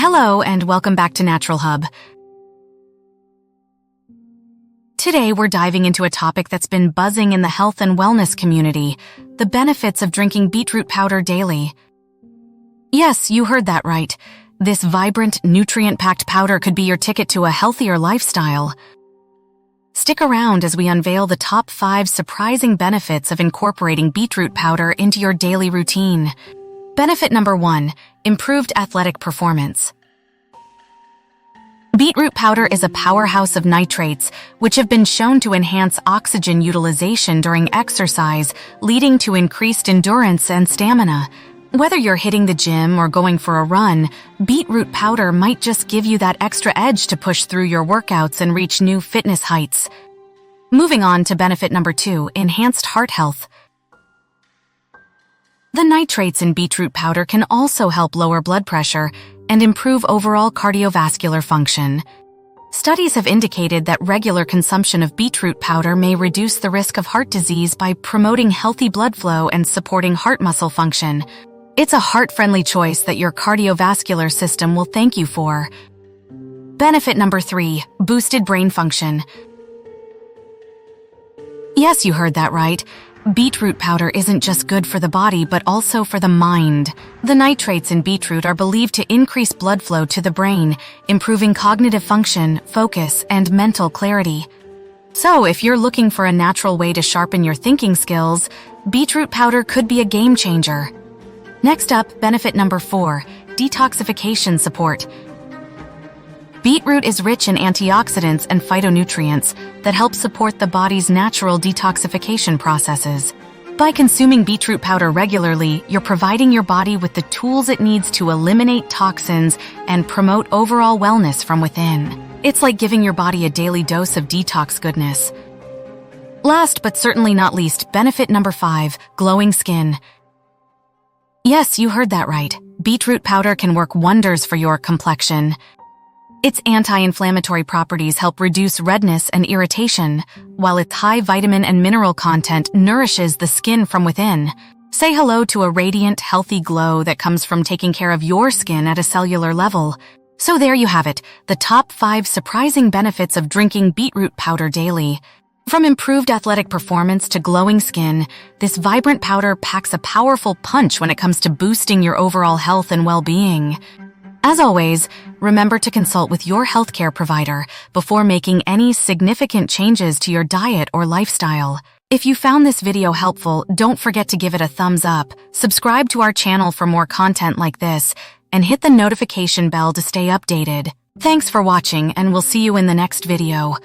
Hello and welcome back to Naturalhub. Today we're diving into a topic that's been buzzing in the health and wellness community, the benefits of drinking beetroot powder daily. Yes, you heard that right. This vibrant, nutrient-packed powder could be your ticket to a healthier lifestyle. Stick around as we unveil the top 5 surprising benefits of incorporating beetroot powder into your daily routine. Benefit number 1, improved athletic performance. Beetroot powder is a powerhouse of nitrates, which have been shown to enhance oxygen utilization during exercise, leading to increased endurance and stamina. Whether you're hitting the gym or going for a run, beetroot powder might just give you that extra edge to push through your workouts and reach new fitness heights. Moving on to benefit number 2, enhanced heart health. The nitrates in beetroot powder can also help lower blood pressure and improve overall cardiovascular function. Studies have indicated that regular consumption of beetroot powder may reduce the risk of heart disease by promoting healthy blood flow and supporting heart muscle function. It's a heart-friendly choice that your cardiovascular system will thank you for. Benefit number 3, boosted brain function. Yes, you heard that right. Beetroot powder isn't just good for the body but also for the mind. The nitrates in beetroot are believed to increase blood flow to the brain, improving cognitive function, focus, and mental clarity. So, if you're looking for a natural way to sharpen your thinking skills, beetroot powder could be a game changer. Next up, benefit number 4, detoxification support. Beetroot is rich in antioxidants and phytonutrients that help support the body's natural detoxification processes. By consuming beetroot powder regularly, you're providing your body with the tools it needs to eliminate toxins and promote overall wellness from within. It's like giving your body a daily dose of detox goodness. Last but certainly not least, benefit number 5, glowing skin. Yes, you heard that right. Beetroot powder can work wonders for your complexion. Its anti-inflammatory properties help reduce redness and irritation, while its high vitamin and mineral content nourishes the skin from within. Say hello to a radiant, healthy glow that comes from taking care of your skin at a cellular level. So there you have it, the top 5 surprising benefits of drinking beetroot powder daily. From improved athletic performance to glowing skin, this vibrant powder packs a powerful punch when it comes to boosting your overall health and well-being. As always, remember to consult with your healthcare provider before making any significant changes to your diet or lifestyle. If you found this video helpful, don't forget to give it a thumbs up, subscribe to our channel for more content like this, and hit the notification bell to stay updated. Thanks for watching, and we'll see you in the next video.